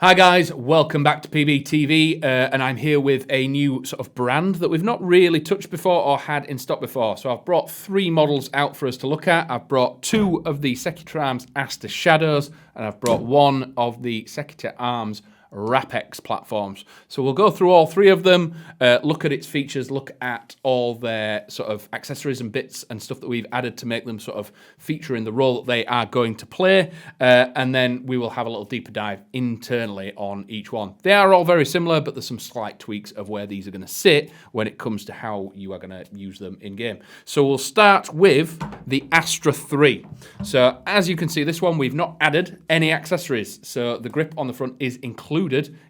Hi guys, welcome back to PBTV, and I'm here with a new sort of brand that we've not really touched before or had in stock before. So I've brought 3 models out for us to look at. I've brought 2 of the Secutor Arms Aster Shadows, and I've brought 1 of the Secutor Arms Rapex platforms. So we'll go through all 3 of them, look at its features, look at all their sort of accessories and bits and stuff that we've added to make them sort of feature in the role that they are going to play, and then we will have a little deeper dive internally on each one. They are all very similar, but there's some slight tweaks of where these are going to sit when it comes to how you are going to use them in game. So we'll start with the Astra 3. So as you can see, this one we've not added any accessories. So the grip on the front is included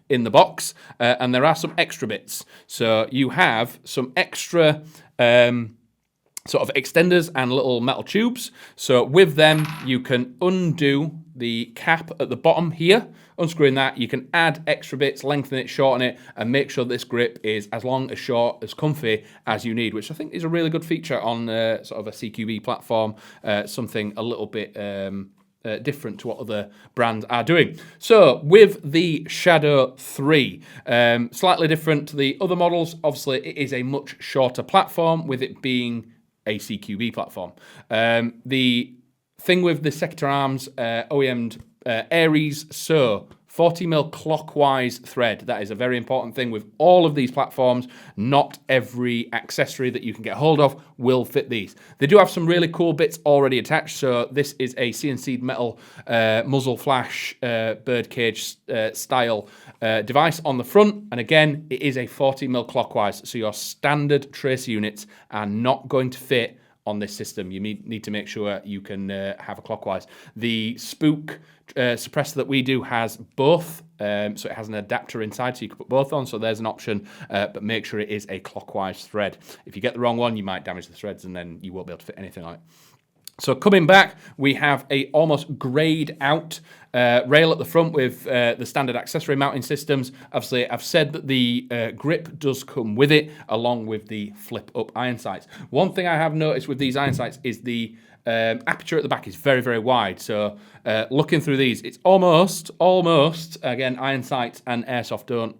in the box, and there are some extra bits. So you have some extra sort of extenders and little metal tubes. So with them, you can undo the cap at the bottom here. Unscrewing that, you can add extra bits, lengthen it, shorten it, and make sure this grip is as long, as short, as comfy as you need, which I think is a really good feature on sort of a CQB platform, something a little bit different to what other brands are doing. So with the Shadow 3, slightly different to the other models. Obviously, it is a much shorter platform with it being a CQB platform. The thing with the Secutor Arms OEM'd Aries, so 40mm clockwise thread. That is a very important thing with all of these platforms. Not every accessory that you can get hold of will fit these. They do have some really cool bits already attached. So this is a CNC'd metal muzzle flash birdcage style device on the front. And again, it is a 40mm clockwise. So your standard tracer units are not going to fit on this system. You need to make sure you can have a clockwise. The spook suppressor that we do has both, so it has an adapter inside, so you can put both on. So there's an option, but make sure it is a clockwise thread. If you get the wrong one, you might damage the threads, and then you won't be able to fit anything on it. So coming back, we have a almost greyed out rail at the front with the standard accessory mounting systems. Obviously, I've said that the grip does come with it, along with the flip up iron sights. One thing I have noticed with these iron sights is the aperture at the back is very, very wide. So looking through these, it's almost, again, iron sights and airsoft don't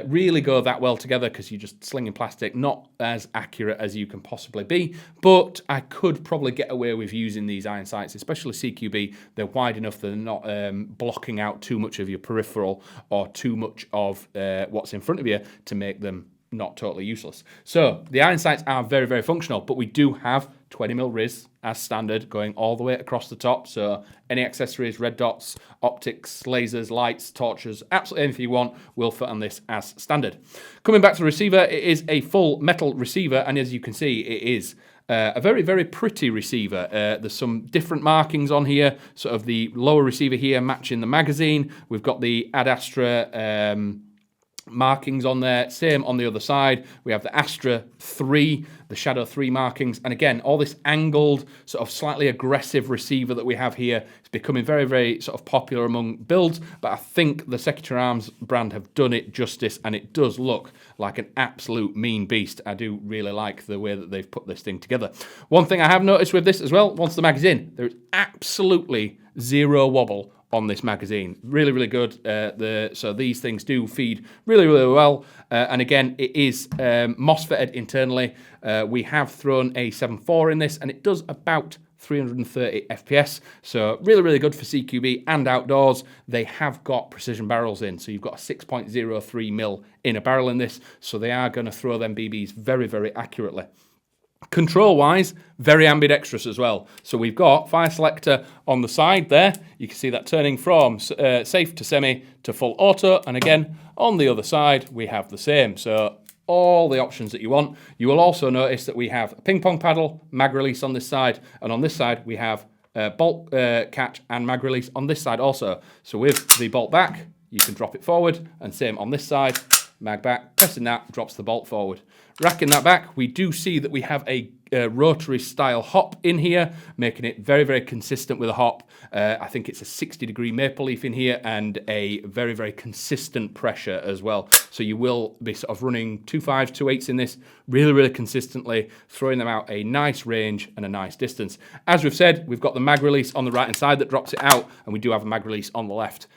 really go that well together because you're just slinging plastic, not as accurate as you can possibly be. But I could probably get away with using these iron sights, especially CQB. They're wide enough that they're not blocking out too much of your peripheral or too much of what's in front of you to make them not totally useless. So the iron sights are very, very functional, but we do have 20mm Riz as standard going all the way across the top. So any accessories, red dots, optics, lasers, lights, torches, absolutely anything you want will fit on this as standard. Coming back to the receiver, it is a full metal receiver, and as you can see, it is a very, very pretty receiver. There's some different markings on here, sort of the lower receiver here matching the magazine. We've got the Ad Astra markings on there, same on the other side. We have the Astra 3, the Shadow 3 markings, and again, all this angled, sort of slightly aggressive receiver that we have here is becoming very, very sort of popular among builds, but I think the Secutor Arms brand have done it justice, and it does look like an absolute mean beast. I do really like the way that they've put this thing together. One thing I have noticed with this as well, once the mag's in, there is absolutely zero wobble on this magazine. Really, really good. So these things do feed really, really well. And again, it is MOSFETted internally. We have thrown a 7.4 in this, and it does about 330 FPS. So really, really good for CQB and outdoors. They have got precision barrels in. So you've got a 6.03mm in a barrel in this. So they are going to throw them BBs very, very accurately. Control-wise, very ambidextrous as well. So we've got fire selector on the side there. You can see that turning from safe to semi to full auto. And again, on the other side, we have the same. So all the options that you want. You will also notice that we have a ping pong paddle, mag release on this side. And on this side, we have bolt catch and mag release on this side also. So with the bolt back, you can drop it forward. And same on this side. Mag back, pressing that drops the bolt forward. Racking that back, we do see that we have a rotary style hop in here, making it very, very consistent with a hop. I think it's a 60-degree maple leaf in here and a very, very consistent pressure as well. So you will be sort of running 2.5s, 2.8s in this really, really consistently, throwing them out a nice range and a nice distance. As we've said, we've got the mag release on the right-hand side that drops it out, and we do have a mag release on the left.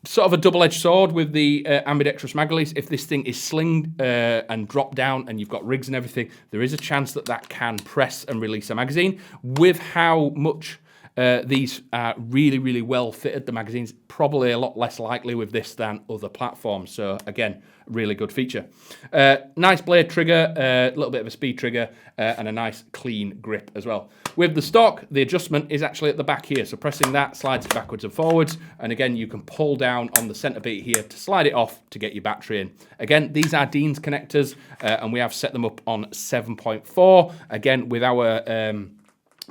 sort of a double-edged sword with the ambidextrous mag release. If this thing is slinged and dropped down and you've got rigs and everything, there is a chance that that can press and release a magazine. With how much these are really, really well fitted, the magazine's probably a lot less likely with this than other platforms. So again, really good feature. Nice blade trigger, a little bit of a speed trigger, and a nice clean grip as well. With the stock, the adjustment is actually at the back here. So pressing that slides it backwards and forwards. And again, you can pull down on the center beat here to slide it off to get your battery in. Again, these are Dean's connectors, and we have set them up on 7.4. Again, with our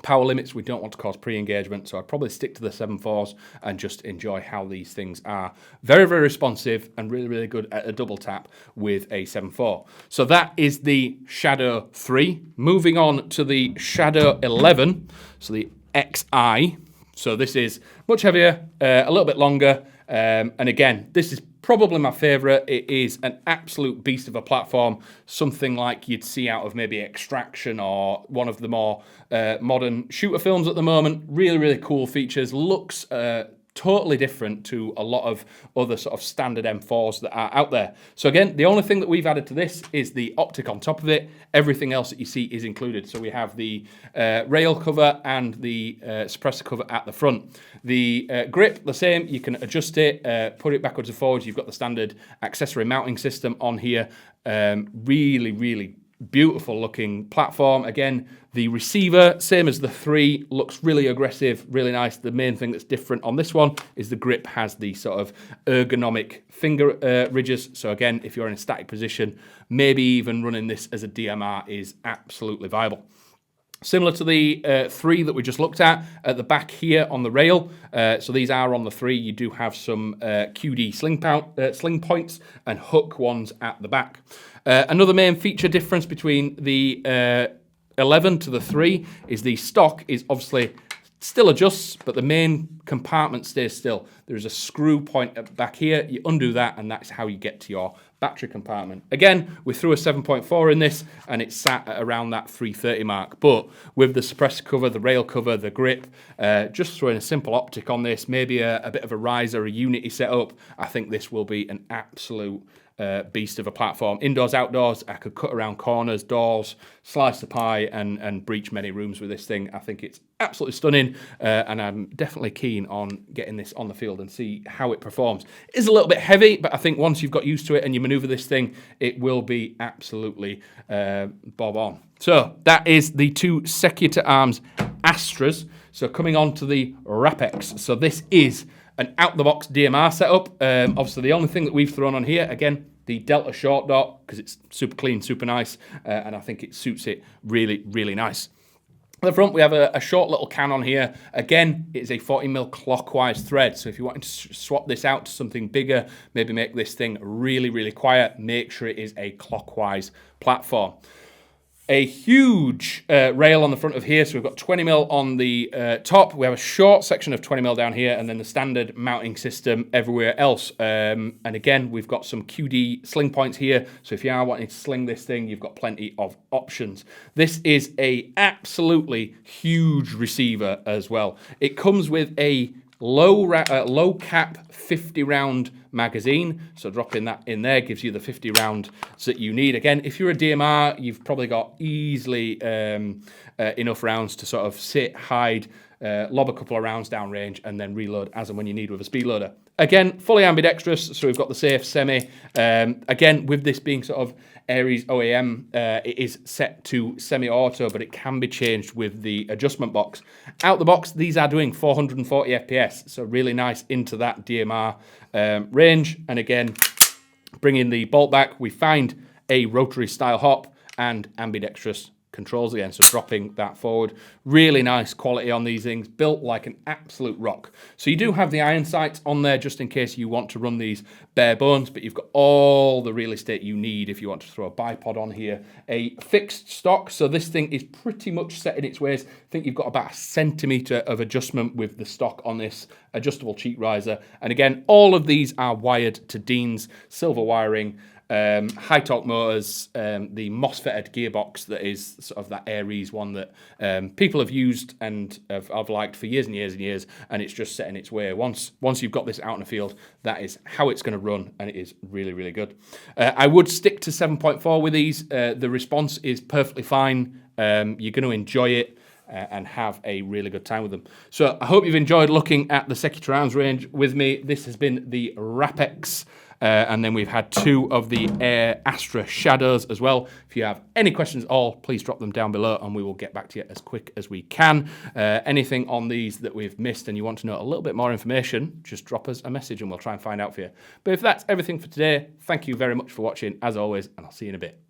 power limits, we don't want to cause pre-engagement, so I'd probably stick to the 7.4s and just enjoy how these things are. Very, very responsive and really, really good at a double tap with a 7.4. So that is the Shadow 3. Moving on to the Shadow 11, so the XI. So this is much heavier, a little bit longer, and again, this is probably my favourite. It is an absolute beast of a platform, something like you'd see out of maybe Extraction or one of the more modern shooter films at the moment. Really, really cool features. Looks totally different to a lot of other sort of standard M4s that are out there. So again, the only thing that we've added to this is the optic on top of it. Everything else that you see is included. So we have the rail cover and the suppressor cover at the front. The grip, the same. You can adjust it, put it backwards and forwards. You've got the standard accessory mounting system on here. Really, really beautiful looking platform. Again, the receiver, same as the 3, looks really aggressive, really nice. The main thing that's different on this one is the grip has the sort of ergonomic finger ridges. So again, if you're in a static position, maybe even running this as a DMR is absolutely viable. Similar to the 3 that we just looked at the back here on the rail. So these are on the 3. You do have some QD sling points and hook ones at the back. Another main feature difference between the 11 to the 3 is the stock is obviously still adjusts, but the main compartment stays still. There's a screw point back here. You undo that, and that's how you get to your battery compartment. Again, we threw a 7.4 in this, and it's sat at around that 330 mark. But with the suppressor cover, the rail cover, the grip, just throwing a simple optic on this, maybe a bit of a riser, a Unity setup, I think this will be an absolute beast of a platform. Indoors, outdoors, I could cut around corners, doors, slice the pie, and breach many rooms with this thing. I think it's absolutely stunning, and I'm definitely keen on getting this on the field and see how it performs. It is a little bit heavy, but I think once you've got used to it and you maneuver this thing, it will be absolutely bob on. So that is the 2 Secutor Arms Astras. So coming on to the Rapex. So this is an out-the-box DMR setup. Obviously, the only thing that we've thrown on here, again, the Delta short dot, because it's super clean, super nice, and I think it suits it really, really nice. At the front, we have a short little can on here. Again, it's a 40mm clockwise thread, so if you want to swap this out to something bigger, maybe make this thing really, really quiet, make sure it is a clockwise platform. A huge rail on the front of here, so we've got 20mm on the top. We have a short section of 20mm down here, and then the standard mounting system everywhere else. And again, we've got some QD sling points here, so if you are wanting to sling this thing, you've got plenty of options. This is a absolutely huge receiver as well. It comes with a low cap 50 round magazine, so dropping that in there gives you the 50 rounds that you need. Again, if you're a DMR, you've probably got easily enough rounds to sort of sit, hide, lob a couple of rounds down range, and then reload as and when you need with a speed loader. Again, fully ambidextrous, so we've got the safe semi. Again, with this being sort of Aries OEM, it is set to semi-auto, but it can be changed with the adjustment box. Out the box, these are doing 440 FPS, so really nice into that DMR range. And again, bringing the bolt back, we find a rotary style hop and ambidextrous controls again, so dropping that forward. Really nice quality on these things, built like an absolute rock. So you do have the iron sights on there just in case you want to run these bare bones, but you've got all the real estate you need if you want to throw a bipod on here. A fixed stock, so this thing is pretty much set in its ways. I think you've got about a centimetre of adjustment with the stock on this adjustable cheek riser. And again, all of these are wired to Dean's silver wiring. high torque motors, the MOSFETted gearbox that is sort of that Aries one that people have used and have liked for years and years and years, and it's just setting its way. Once you've got this out in the field, that is how it's going to run, and it is really, really good. I would stick to 7.4 with these. The response is perfectly fine. You're going to enjoy it and have a really good time with them. So I hope you've enjoyed looking at the Secutor arms range with me. This has been the Rapex. And then we've had 2 of the Air Astra Shadows as well. If you have any questions at all, please drop them down below and we will get back to you as quick as we can. Anything on these that we've missed and you want to know a little bit more information, just drop us a message and we'll try and find out for you. But if that's everything for today, thank you very much for watching as always, and I'll see you in a bit.